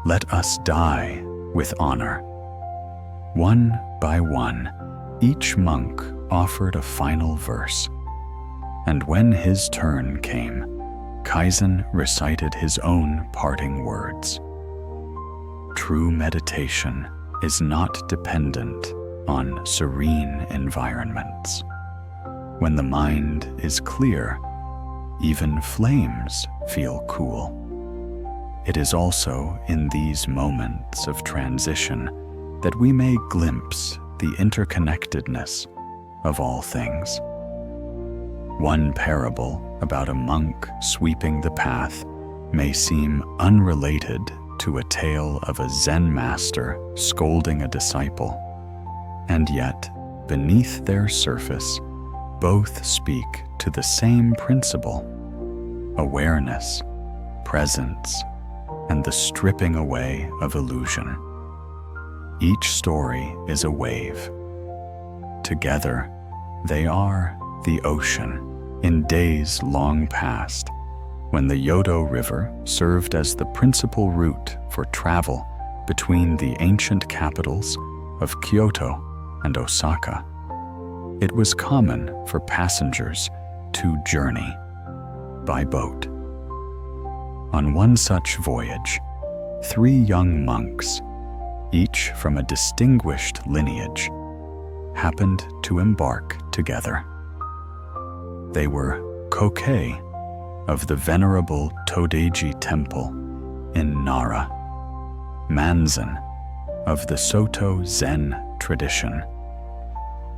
Let us die with honor." One by one, each monk offered a final verse, and when his turn came, Kaisen recited his own parting words. True meditation is not dependent on serene environments. When the mind is clear, even flames feel cool. It is also in these moments of transition that we may glimpse the interconnectedness of all things. One parable about a monk sweeping the path may seem unrelated to a tale of a Zen master scolding a disciple, and yet, beneath their surface, both speak to the same principle: awareness, presence, and the stripping away of illusion. Each story is a wave. Together, they are the ocean in days long past, when the Yodo River served as the principal route for travel between the ancient capitals of Kyoto and Osaka. It was common for passengers to journey by boat. On one such voyage, 3 young monks, each from a distinguished lineage, happened to embark together. They were Kokei of the venerable Todeji Temple in Nara, Manzen of the Soto Zen tradition,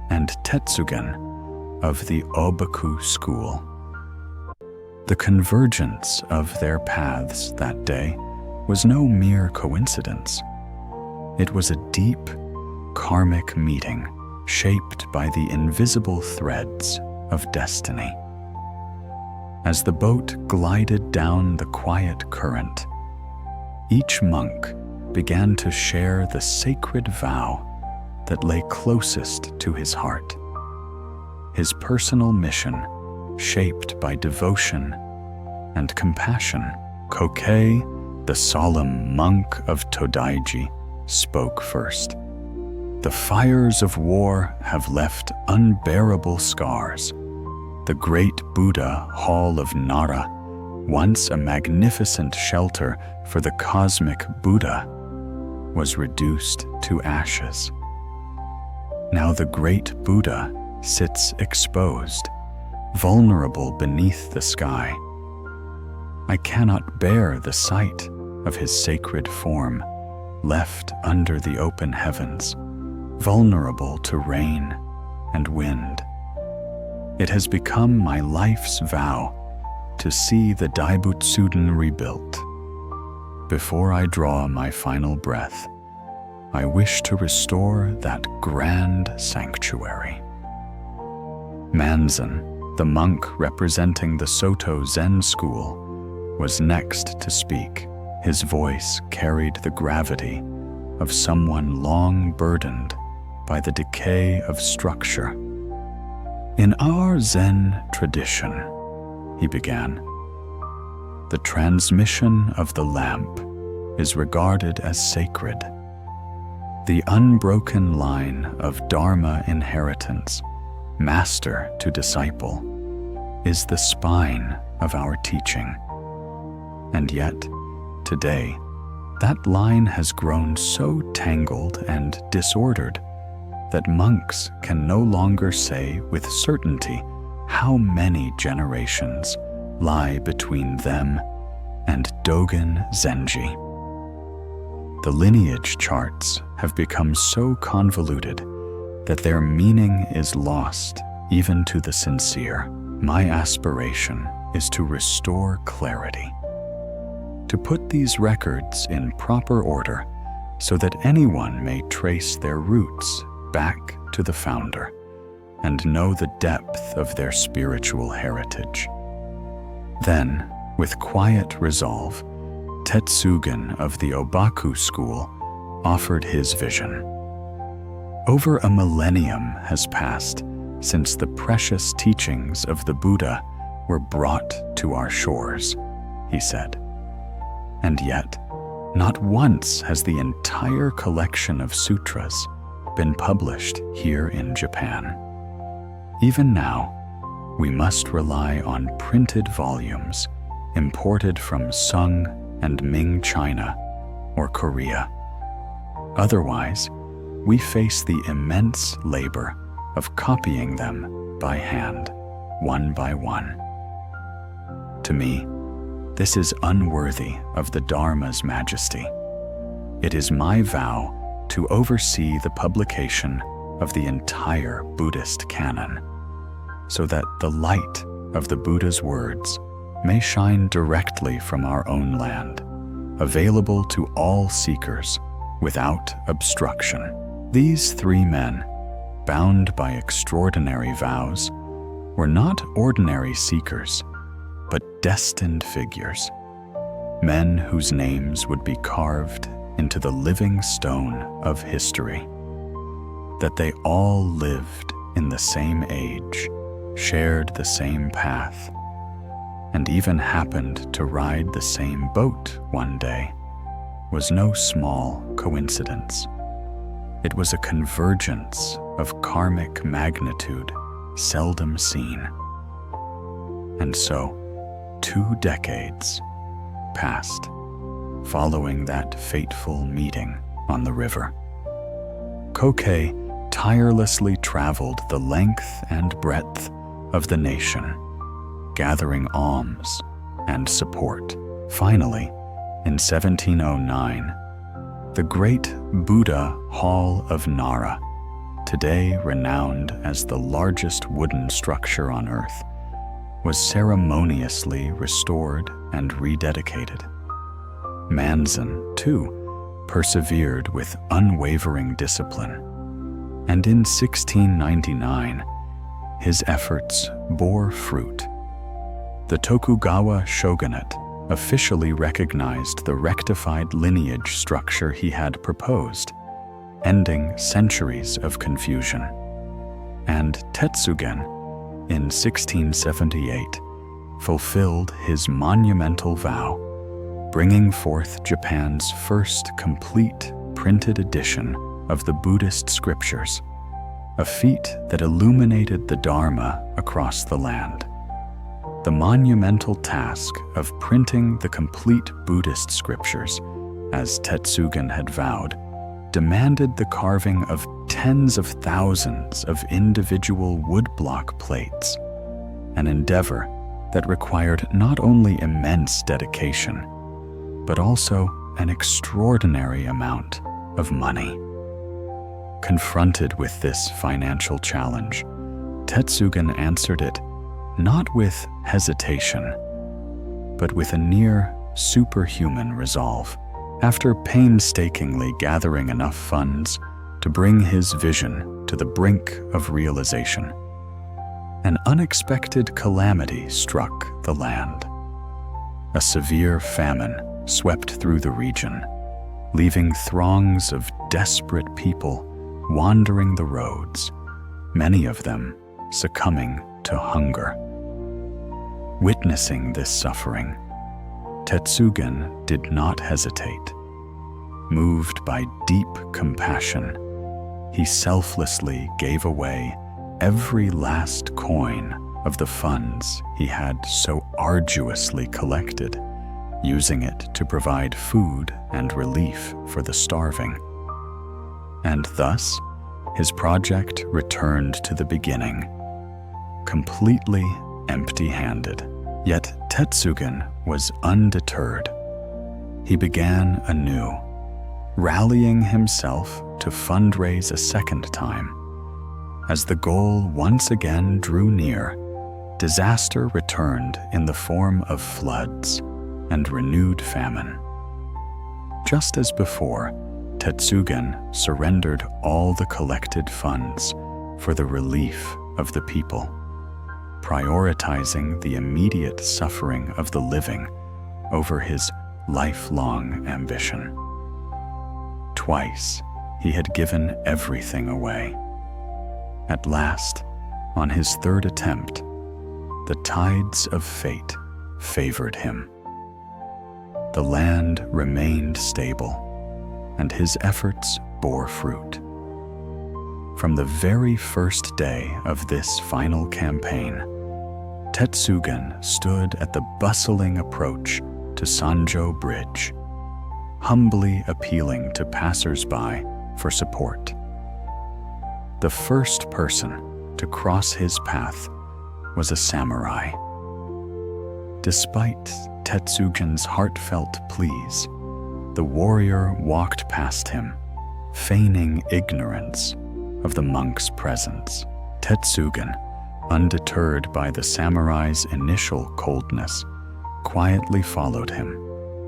and Tetsugen of the Obaku school. The convergence of their paths that day was no mere coincidence. It was a deep, karmic meeting shaped by the invisible threads of destiny. As the boat glided down the quiet current, each monk began to share the sacred vow that lay closest to his heart. His personal mission, shaped by devotion and compassion. Kokei, the solemn monk of Todaiji, spoke first. The fires of war have left unbearable scars. The great Buddha Hall of Nara, once a magnificent shelter for the cosmic Buddha, was reduced to ashes. Now the great Buddha sits exposed, vulnerable beneath the sky. I cannot bear the sight of his sacred form, left under the open heavens, vulnerable to rain and wind. It has become my life's vow to see the Daibutsuden rebuilt. Before I draw my final breath, I wish to restore that grand sanctuary. Manzen, the monk representing the Soto Zen school, was next to speak. His voice carried the gravity of someone long burdened by the decay of structure. In our Zen tradition, he began, the transmission of the lamp is regarded as sacred. The unbroken line of Dharma inheritance, master to disciple, is the spine of our teaching. And yet, today, that line has grown so tangled and disordered that monks can no longer say with certainty how many generations lie between them and Dogen Zenji. The lineage charts have become so convoluted that their meaning is lost even to the sincere. My aspiration is to restore clarity, to put these records in proper order so that anyone may trace their roots back to the founder and know the depth of their spiritual heritage. Then, with quiet resolve, Tetsugen of the Obaku school offered his vision. Over a millennium has passed since the precious teachings of the Buddha were brought to our shores, he said. And yet, not once has the entire collection of sutras been published here in Japan. Even now, we must rely on printed volumes imported from Sung and Ming China or Korea. Otherwise, we face the immense labor of copying them by hand, one by one. To me, this is unworthy of the Dharma's majesty. It is my vow to oversee the publication of the entire Buddhist canon, so that the light of the Buddha's words may shine directly from our own land, available to all seekers without obstruction. These three men, bound by extraordinary vows, were not ordinary seekers, but destined figures, men whose names would be carved into the living stone of history. That they all lived in the same age, shared the same path, and even happened to ride the same boat one day was no small coincidence. It was a convergence of karmic magnitude seldom seen. And so, 2 decades passed following that fateful meeting on the river. Kokei tirelessly traveled the length and breadth of the nation, gathering alms and support. Finally, in 1709, the great Buddha Hall of Nara, today renowned as the largest wooden structure on earth, was ceremoniously restored and rededicated. Manzen, too, persevered with unwavering discipline. and in 1699, his efforts bore fruit. The Tokugawa shogunate officially recognized the rectified lineage structure he had proposed, ending centuries of confusion. And Tetsugen, in 1678, fulfilled his monumental vow, bringing forth Japan's first complete printed edition of the Buddhist scriptures, a feat that illuminated the Dharma across the land. The monumental task of printing the complete Buddhist scriptures, as Tetsugen had vowed, demanded the carving of tens of thousands of individual woodblock plates, an endeavor that required not only immense dedication, but also an extraordinary amount of money. Confronted with this financial challenge, Tetsugen answered it not with hesitation, but with a near superhuman resolve. After painstakingly gathering enough funds to bring his vision to the brink of realization, an unexpected calamity struck the land. A severe famine swept through the region, leaving throngs of desperate people wandering the roads, many of them succumbing to hunger. Witnessing this suffering, Tetsugen did not hesitate. Moved by deep compassion, he selflessly gave away every last coin of the funds he had so arduously collected, using it to provide food and relief for the starving. And thus, his project returned to the beginning, completely empty-handed. Yet Tetsugen was undeterred. He began anew, rallying himself to fundraise a second time. As the goal once again drew near, disaster returned in the form of floods and renewed famine. Just as before, Tetsugen surrendered all the collected funds for the relief of the people, prioritizing the immediate suffering of the living over his lifelong ambition. Twice, he had given everything away. At last, on his third attempt, the tides of fate favored him. The land remained stable, and his efforts bore fruit. From the very first day of this final campaign, Tetsugen stood at the bustling approach to Sanjo Bridge, humbly appealing to passers-by for support. The first person to cross his path was a samurai. Despite Tetsugen's heartfelt pleas, the warrior walked past him, feigning ignorance of the monk's presence. Tetsugen, undeterred by the samurai's initial coldness, quietly followed him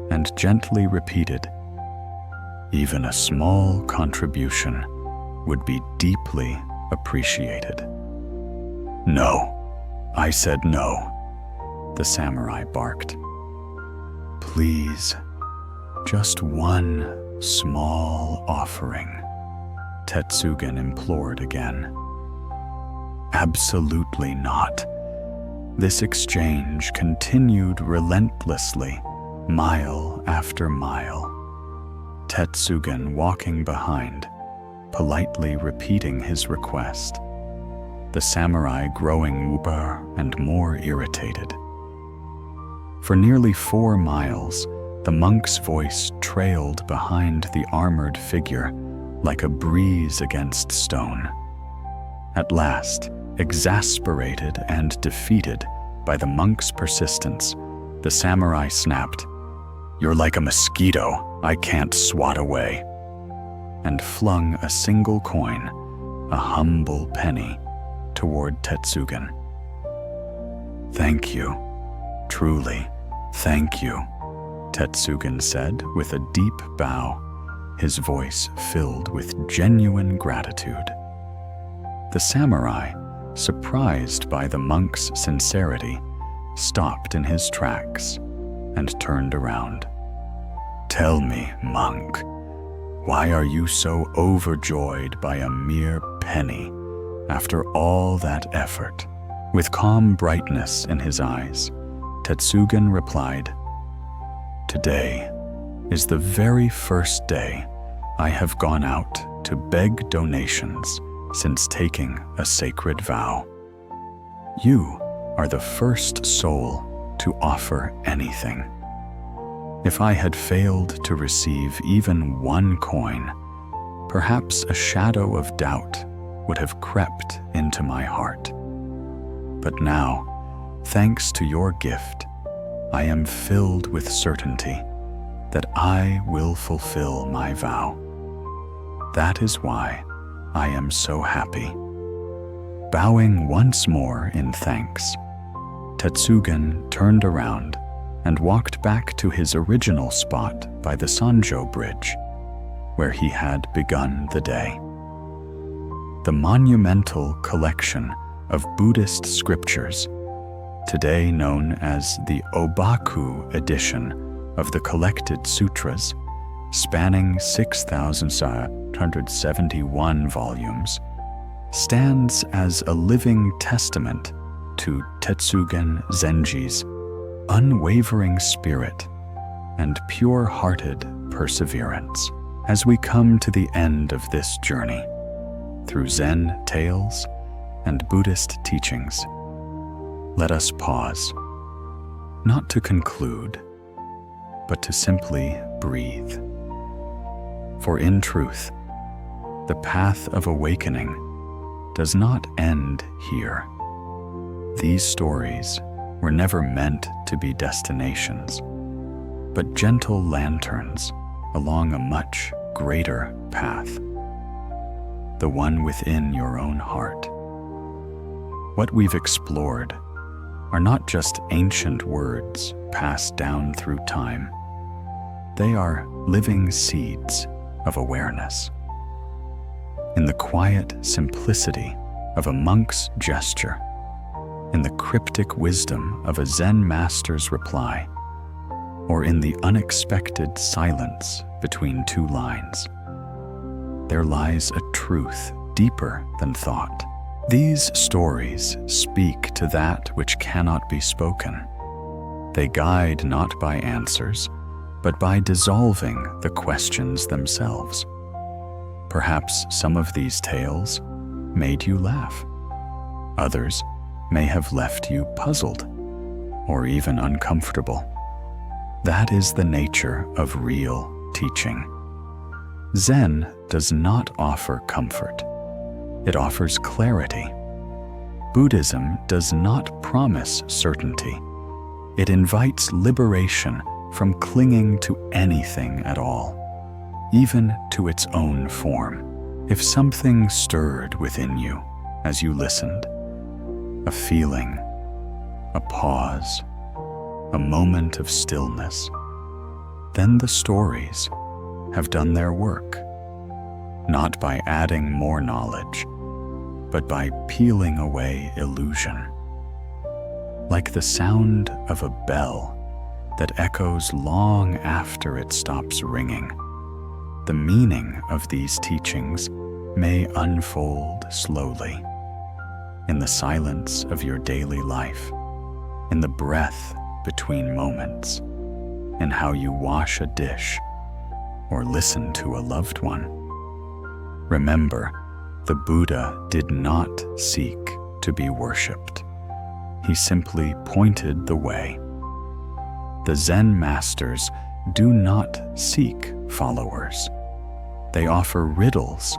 and gently repeated, "Even a small contribution would be deeply appreciated." "No, I said no," the samurai barked. "Please, just one small offering," Tetsugen implored again. "Absolutely not." This exchange continued relentlessly, mile after mile. Tetsugen walking behind, politely repeating his request, the samurai growing wooper and more irritated. For nearly 4 miles, the monk's voice trailed behind the armored figure like a breeze against stone. At last, exasperated and defeated by the monk's persistence, the samurai snapped, "You're like a mosquito I can't swat away," and flung a single coin, a humble penny, toward Tetsugen. "Thank you, truly, thank you," Tetsugen said with a deep bow, his voice filled with genuine gratitude. The samurai, surprised by the monk's sincerity, stopped in his tracks and turned around. "Tell me, monk, why are you so overjoyed by a mere penny after all that effort?" With calm brightness in his eyes, Tetsugen replied, "Today is the very first day I have gone out to beg donations since taking a sacred vow. You are the first soul to offer anything. If I had failed to receive even one coin, perhaps a shadow of doubt would have crept into my heart. But now, thanks to your gift, I am filled with certainty that I will fulfill my vow. That is why I am so happy." Bowing once more in thanks, Tetsugen turned around and walked back to his original spot by the Sanjo Bridge, where he had begun the day. The monumental collection of Buddhist scriptures, today known as the Obaku edition of the collected sutras, spanning 6,771 volumes, stands as a living testament to Tetsugen Zenji's unwavering spirit and pure-hearted perseverance. As we come to the end of this journey, through Zen tales and Buddhist teachings, let us pause, not to conclude, but to simply breathe. For in truth, the path of awakening does not end here. These stories were never meant to be destinations, but gentle lanterns along a much greater path, the one within your own heart. What we've explored are not just ancient words passed down through time. They are living seeds of awareness. In the quiet simplicity of a monk's gesture, in the cryptic wisdom of a Zen master's reply, or in the unexpected silence between two lines, there lies a truth deeper than thought. These stories speak to that which cannot be spoken. They guide not by answers, but by dissolving the questions themselves. Perhaps some of these tales made you laugh. Others may have left you puzzled or even uncomfortable. That is the nature of real teaching. Zen does not offer comfort. It offers clarity. Buddhism does not promise certainty. It invites liberation from clinging to anything at all, even to its own form. If something stirred within you as you listened, a feeling, a pause, a moment of stillness, then the stories have done their work, not by adding more knowledge, but by peeling away illusion. Like the sound of a bell that echoes long after it stops ringing, the meaning of these teachings may unfold slowly, in the silence of your daily life, in the breath between moments, in how you wash a dish or listen to a loved one. Remember, the Buddha did not seek to be worshipped. He simply pointed the way. The Zen masters do not seek followers. They offer riddles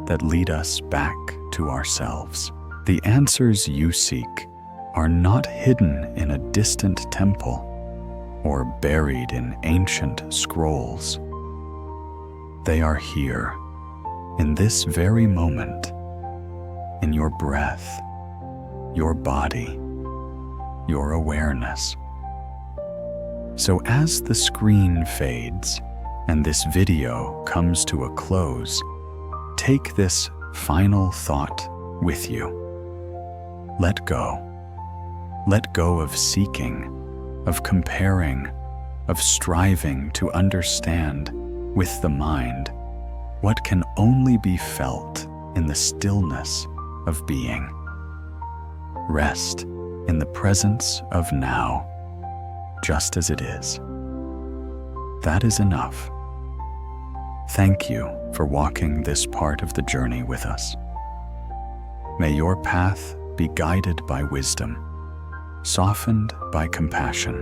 that lead us back to ourselves. The answers you seek are not hidden in a distant temple or buried in ancient scrolls. They are here, in this very moment, in your breath, your body, your awareness. So as the screen fades and this video comes to a close, take this final thought with you. Let go. Let go of seeking, of comparing, of striving to understand with the mind what can only be felt in the stillness of being. Rest in the presence of now, just as it is. That is enough. Thank you for walking this part of the journey with us. May your path be guided by wisdom, softened by compassion,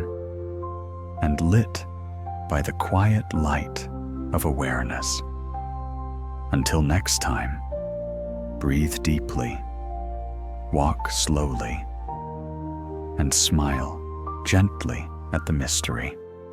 and lit by the quiet light of awareness. Until next time, breathe deeply, walk slowly, and smile gently at the mystery.